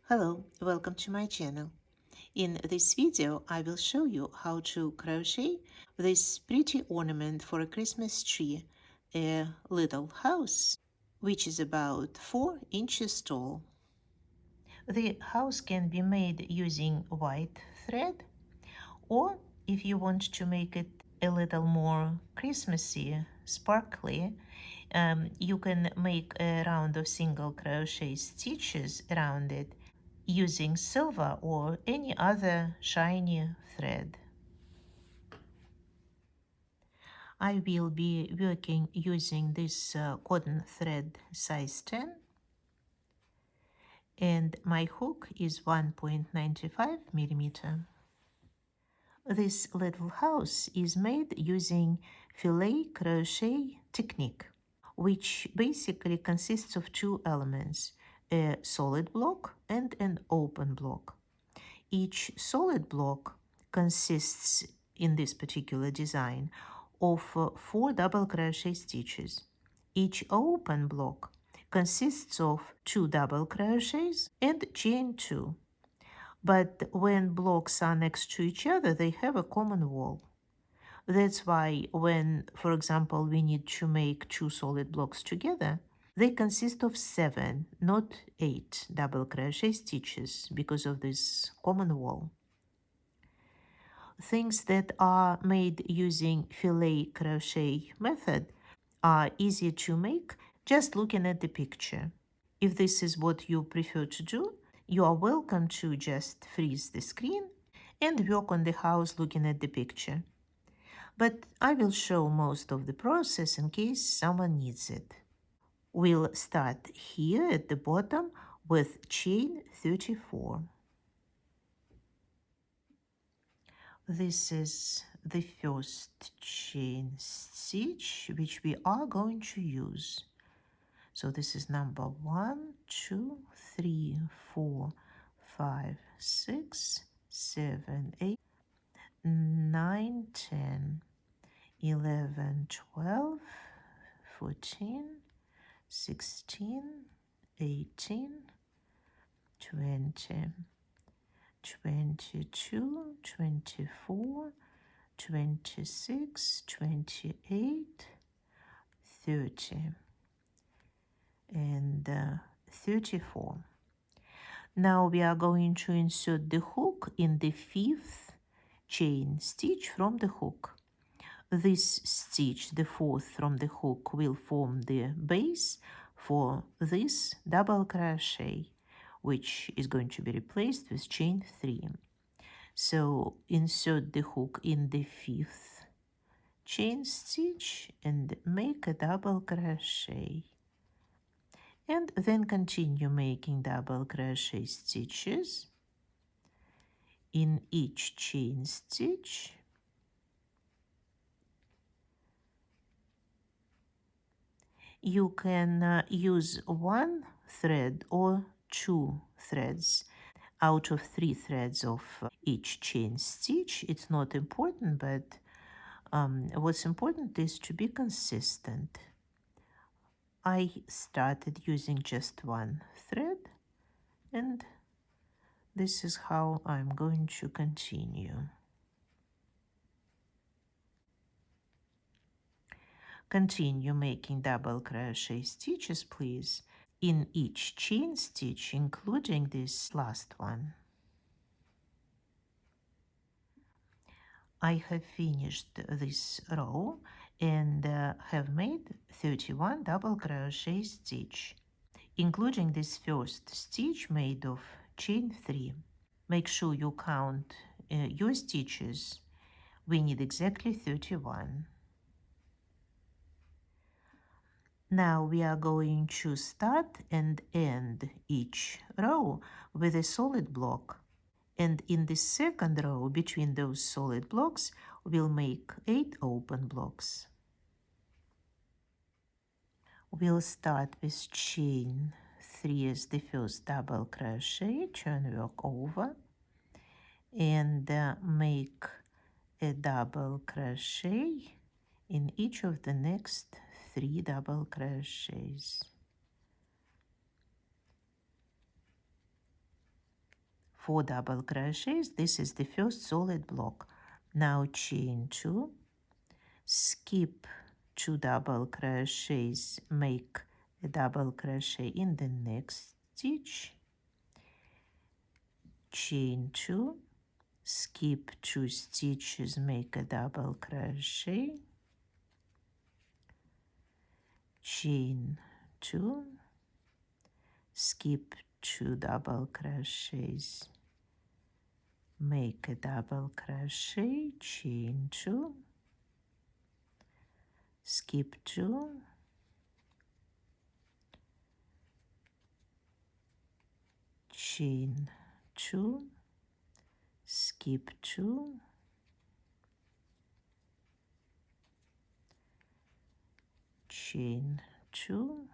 Hello, welcome to my channel. In this video, I will show you how to crochet this pretty ornament for a Christmas tree, a little house, which is about 4 inches tall. The house can be made using white thread, or if you want to make it a little more Christmassy, sparkly, you can make a round of single crochet stitches around it using silver or any other shiny thread. I will be working using this cotton thread size 10, and my hook is 1.95 millimeter. This little house is made using filet crochet technique, which basically consists of two elements, a solid block and an open block. Each solid block consists, in this particular design, of 4 double crochet stitches. Each open block consists of 2 double crochets and chain 2. But when blocks are next to each other, they have a common wall. That's why when, for example, we need to make 2 solid blocks together, they consist of 7, not 8 double crochet stitches because of this common wall. Things that are made using filet crochet method are easy to make just looking at the picture. If this is what you prefer to do, you are welcome to just freeze the screen and work on the house looking at the picture. But I will show most of the process in case someone needs it. We'll start here at the bottom with chain 34. This is the first chain stitch which we are going to use. So this is number 1, 2, 3, 4, 5, 6, 7, 8, 9, 10, 11, 12, 14, 16, 18, 20, 22, 24, 26, 28, 30, and 34. Now we are going to insert the hook in the 5th chain stitch from the hook. This stitch, the 4th from the hook, will form the base for this double crochet, which is going to be replaced with chain 3. So insert the hook in the 5th chain stitch and make a double crochet. And then continue making double crochet stitches in each chain stitch. You can use 1 thread or 2 threads out of 3 threads of each chain stitch. It's not important, but what's important is to be consistent. I started using just 1 thread, and this is how I'm going to continue. Continue making double crochet stitches, please, in each chain stitch, including this last one. I have finished this row and have made 31 double crochet stitch, including this first stitch made of chain 3. Make sure you count your stitches. We need exactly 31. Now we are going to start and end each row with a solid block. And in the second row between those solid blocks, we'll make 8 open blocks. We'll start with chain 3 as the first double crochet, turn work over, and make a double crochet in each of the next 3 double crochets. 4 double crochets. This is the first solid block. Now chain 2, skip 2 double crochets, make a double crochet in the next stitch, chain 2, skip 2 stitches, make a double crochet, chain 2, skip 2 double crochets, make a double crochet, chain 2, skip 2, chain 2, skip 2, chain 2,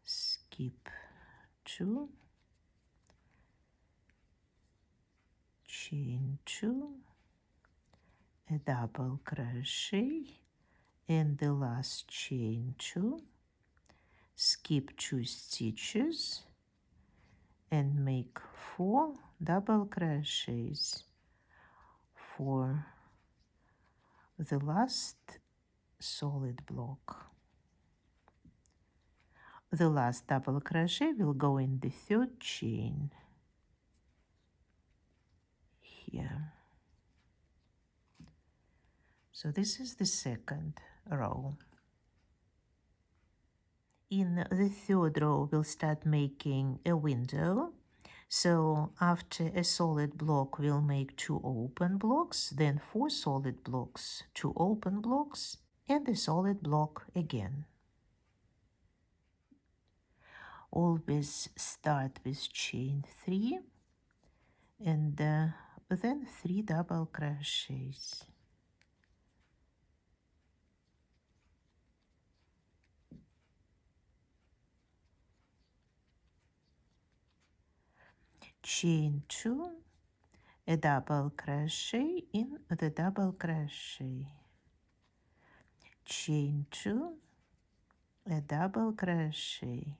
skip 2, chain 2, a double crochet, and the last chain 2, skip 2 stitches, and make 4 double crochets for the last solid block. The last double crochet will go in the third chain here. So this is the second row. In the third row, we'll start making a window. So after a solid block, we'll make 2 open blocks, then 4 solid blocks, 2 open blocks, and a solid block again. Always start with chain 3 and then 3 double crochets. Chain 2, a double crochet in the double crochet, chain 2, a double crochet,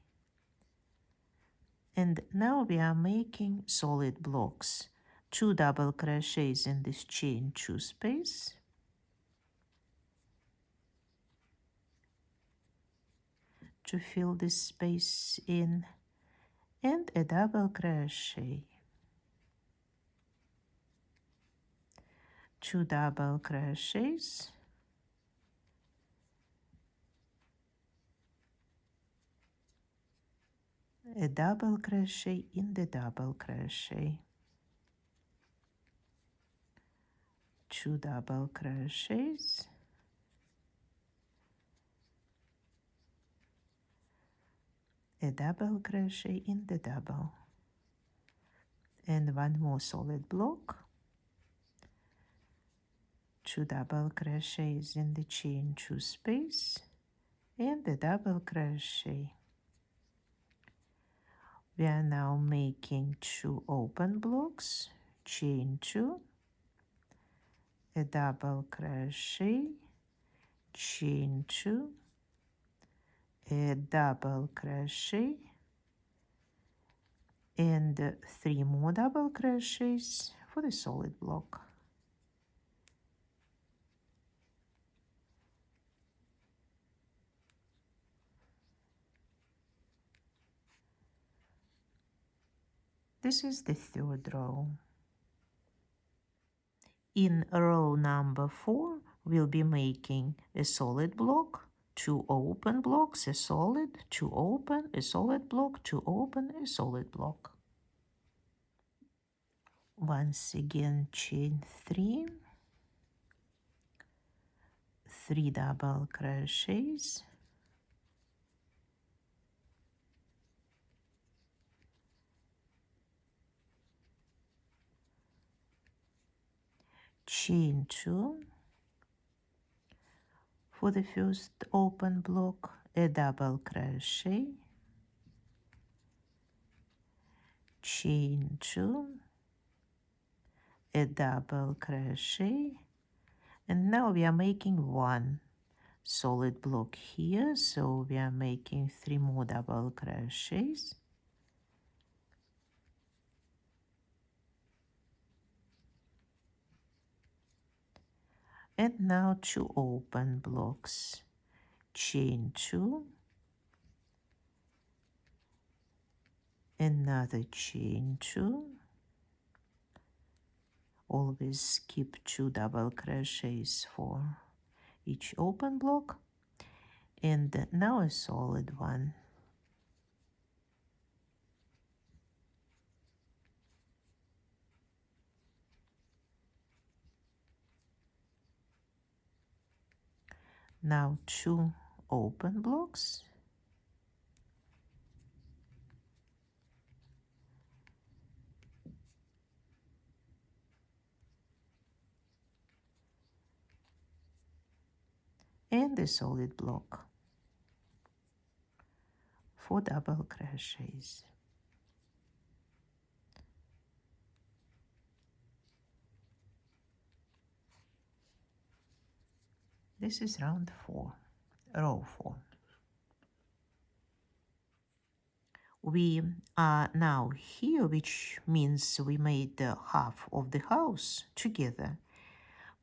and now we are making solid blocks. 2 double crochets in this chain 2 space, to fill this space in, and a double crochet, 2 double crochets, a double crochet in the double crochet, 2 double crochets, a double crochet in the double, and 1 more solid block, 2 double crochets in the chain 2 space, and a double crochet. We are now making 2 open blocks, chain 2, a double crochet, chain 2, a double crochet, and 3 more double crochets for the solid block. This is the third row. In row number 4, we'll be making a solid block, 2 open blocks, a solid, 2 open, a solid block, 2 open, a solid block. Once again, chain 3, 3 double crochets, chain 2, for the first open block, a double crochet, chain 2, a double crochet, and now we are making 1 solid block here, so we are making 3 more double crochets, And now 2 open blocks, chain 2, another chain 2, always keep 2 double crochets for each open block, and now a solid one. Now 2 open blocks, and a solid block, 4 double crochets. This is round 4, row 4. We are now here, which means we made the half of the house together.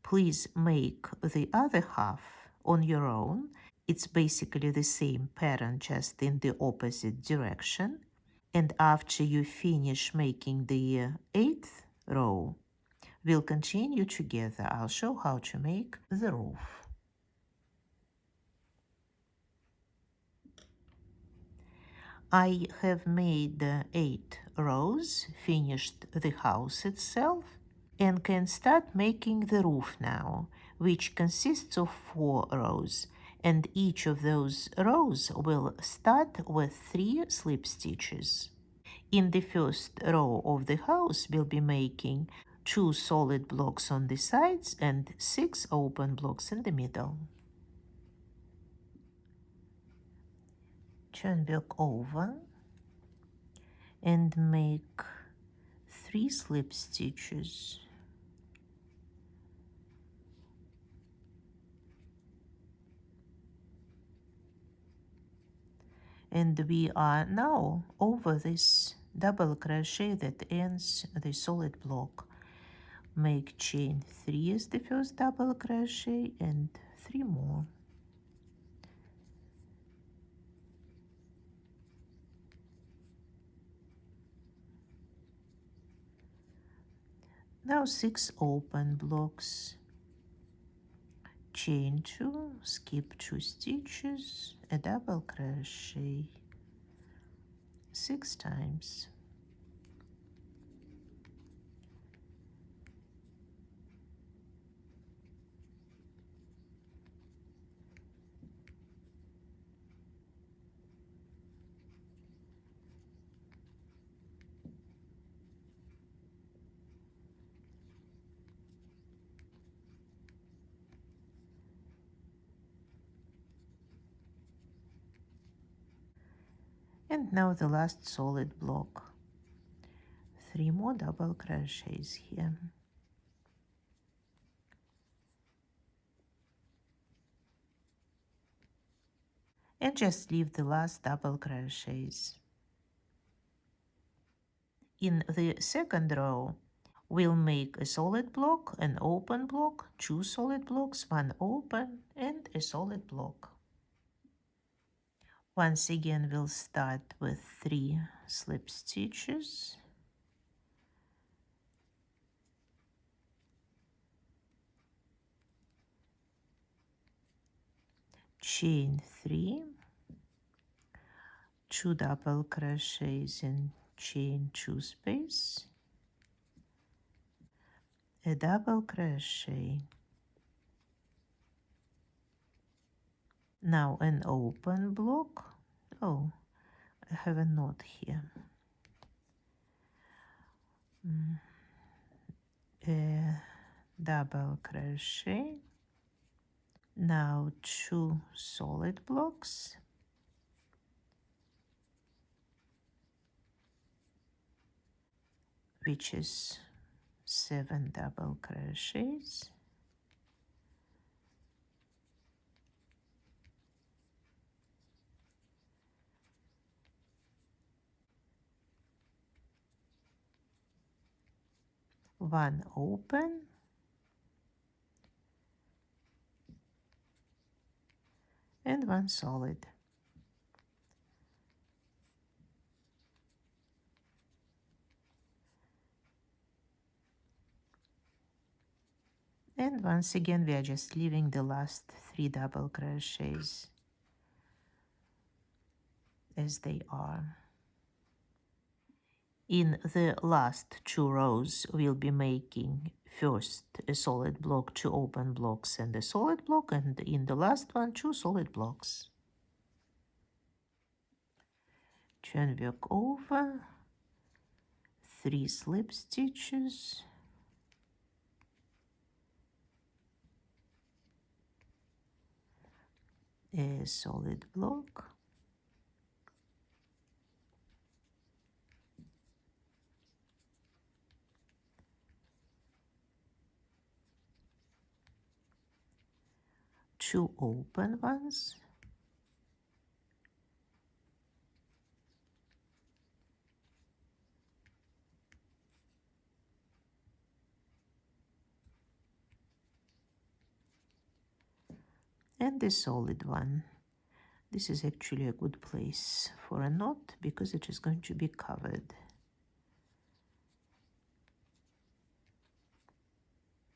Please make the other half on your own. It's basically the same pattern, just in the opposite direction. And after you finish making the 8th row, we'll continue together. I'll show how to make the roof. I have made 8 rows, finished the house itself, and can start making the roof now, which consists of 4 rows, and each of those rows will start with 3 slip stitches. In the first row of the house, we'll be making 2 solid blocks on the sides and 6 open blocks in the middle. Turn work over and make 3 slip stitches. And we are now over this double crochet that ends the solid block. Make chain 3 as the first double crochet and 3 more. Now 6 open blocks, chain 2, skip 2 stitches, a double crochet 6 times. And now the last solid block, 3 more double crochets here. And just leave the last double crochets. In the second row, we'll make a solid block, an open block, 2 solid blocks, 1 open, and a solid block. Once again, we'll start with 3 slip stitches. Chain 3, 2 double crochets in chain 2 space, a double crochet. Now an open block. Oh, I have a knot here. A double crochet. Now 2 solid blocks. Which is 7 double crochets. One open and one solid. And once again we are just leaving the last 3 double crochets as they are. In the last 2 rows we'll be making first a solid block, 2 open blocks and a solid block, and in the last one 2 solid blocks. Turn work over, 3 slip stitches, a solid block, two open ones, and the solid one. This is actually a good place for a knot because it is going to be covered.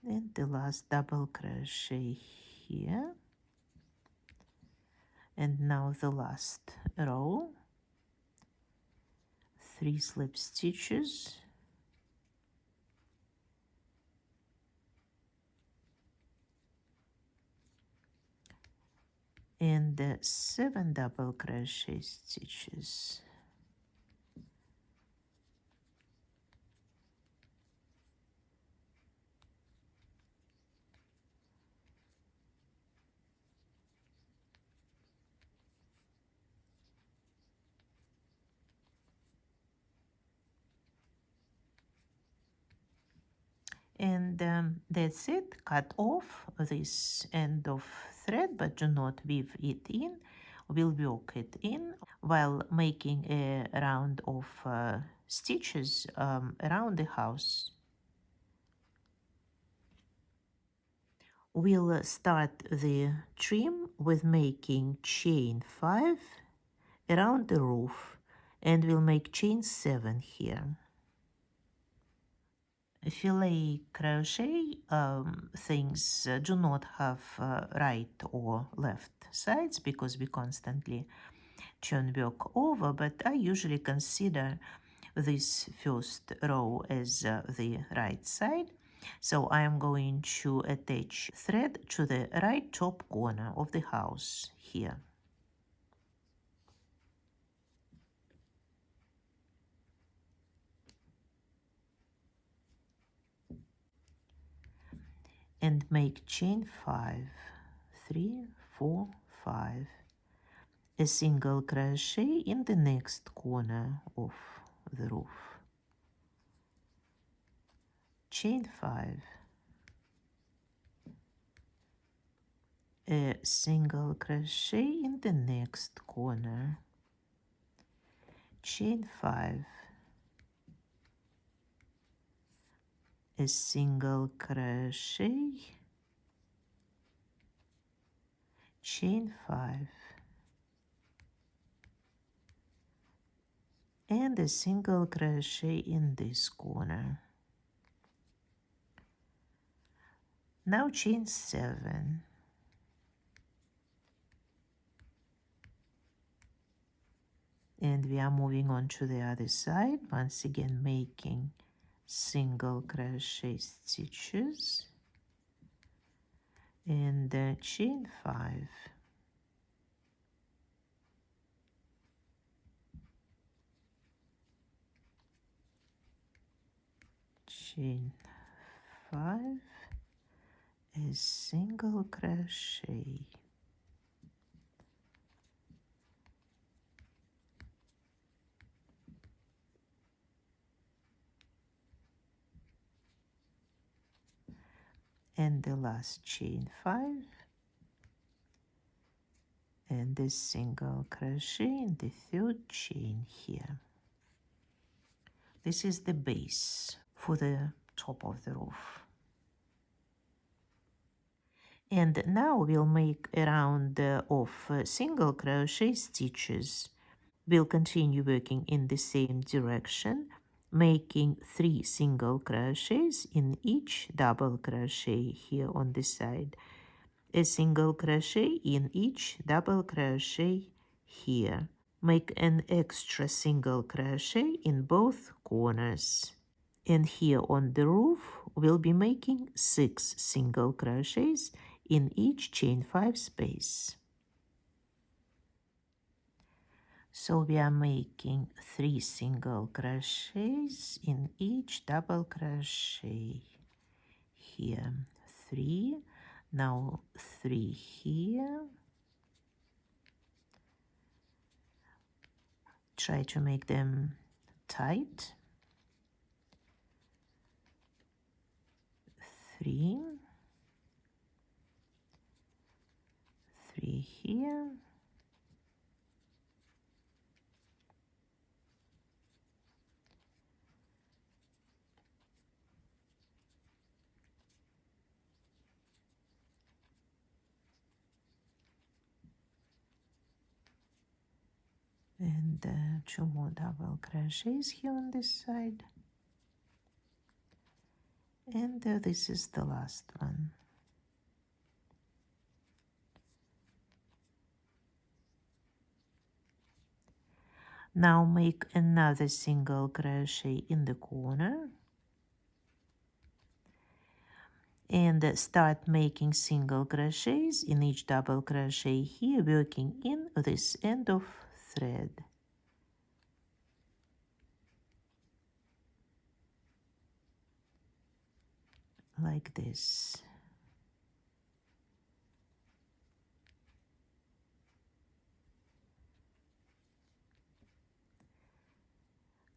And the last double crochet here. And now the last row, 3 slip stitches, and 7 double crochet stitches. And that's it. Cut off this end of thread, but do not weave it in. We'll work it in while making a round of stitches around the house. We'll start the trim with making chain 5 around the roof, and we'll make chain 7 here. Filet crochet things do not have right or left sides because we constantly turn work over, but I usually consider this first row as the right side. So I am going to attach thread to the right top corner of the house here. And make chain 5, 3, 4, 5, a single crochet in the next corner of the roof, chain 5, a single crochet in the next corner, chain 5, a single crochet, chain 5, and a single crochet in this corner. Now chain 7, and we are moving on to the other side, once again making single crochet stitches and chain 5, chain 5, a single crochet, and the last chain 5, and a single crochet in the third chain here. This is the base for the top of the roof. And now we'll make a round of single crochet stitches. We'll continue working in the same direction, making 3 single crochets in each double crochet here on the side, a single crochet in each double crochet here. Make an extra single crochet in both corners. And here on the roof, we'll be making 6 single crochets in each chain 5 space. So we are making 3 single crochets in each double crochet. Here 3, now 3 here. Try to make them tight. 3, 3 here. And 2 more double crochets here on this side. And this is the last one. Now make another single crochet in the corner and start making single crochets in each double crochet here, working in this end of thread. Like this.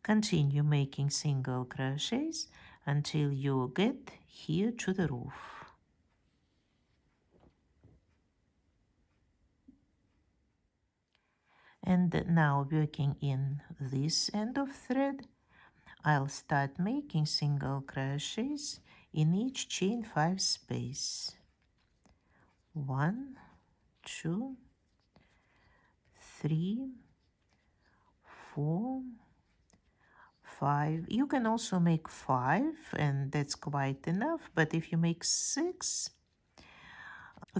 Continue making single crochets until you get here to the roof. And now working in this end of thread, I'll start making single crochets in each chain 5 space. 1, 2, 3, 4, 5. You can also make 5 and that's quite enough, but if you make 6,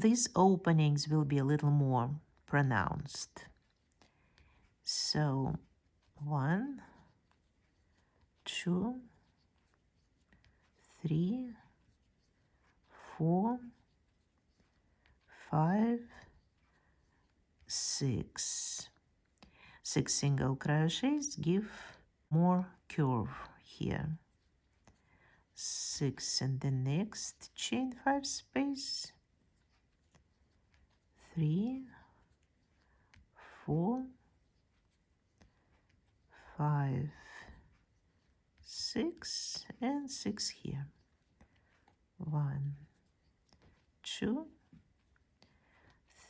these openings will be a little more pronounced. So 1, 2, 3, 4, 5, 6. 6 single crochets give more curve here. 6 in the next chain 5 space. 3, 4, 5, 6, and 6 here. 1, 2,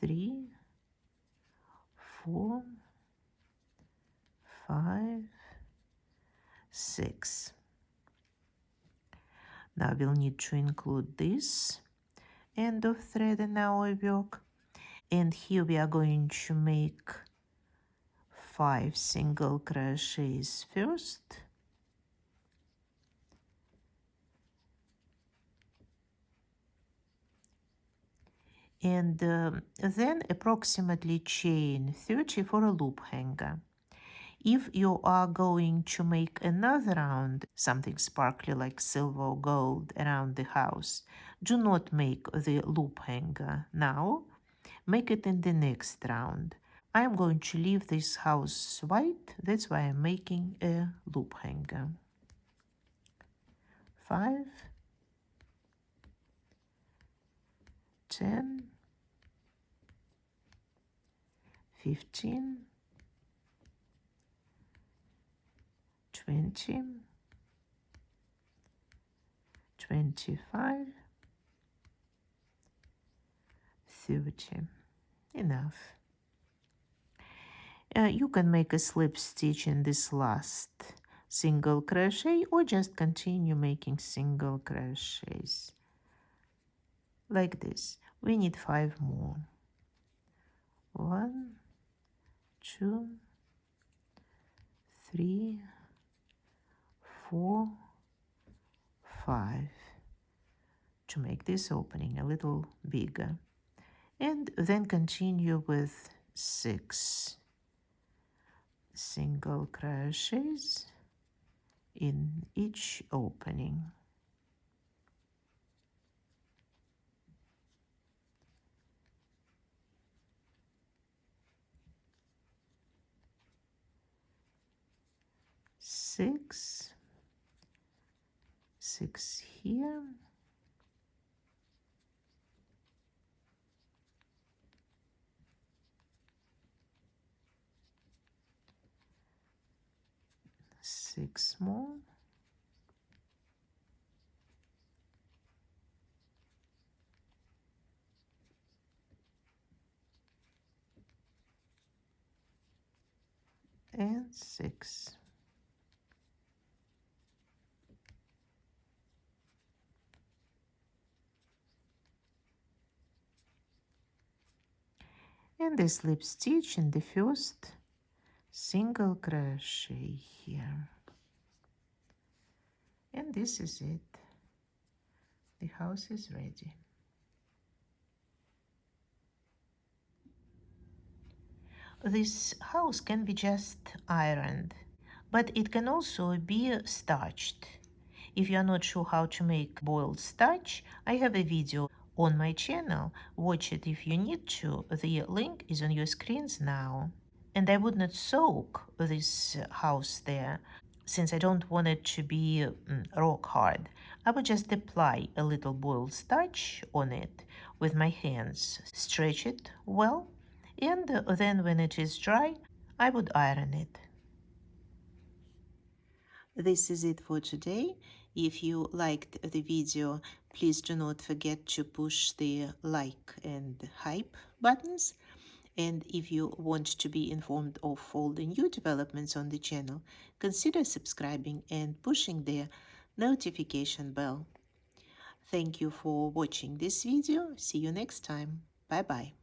3, 4, 5, 6. Now we'll need to include this end of thread in our work, and here we are going to make 5 single crochets first. And then approximately chain 30 for a loop hanger. If you are going to make another round, something sparkly like silver or gold around the house, do not make the loop hanger now. Make it in the next round. I am going to leave this house white, that's why I'm making a loop hanger. 5, 10, 15, 20, 25, 30. Enough. You can make a slip stitch in this last single crochet or just continue making single crochets like this. We need 5 more. 1, 2, 3, 4, 5 to make this opening a little bigger. And then continue with 6 single crochets in each opening. Six here, 6 more, and 6. And the slip stitch in the first single crochet here. And this is it. The house is ready. This house can be just ironed, but it can also be starched. If you are not sure how to make boiled starch, I have a video on my channel. Watch it if you need to. The link is on your screens now. And I would not soak this house there, since I don't want it to be rock hard. I would just apply a little boiled starch on it with my hands, stretch it well, and then when it is dry, I would iron it. This is it for today. If you liked the video, please do not forget to push the like and hype buttons. And if you want to be informed of all the new developments on the channel, consider subscribing and pushing the notification bell. Thank you for watching this video. See you next time. Bye bye.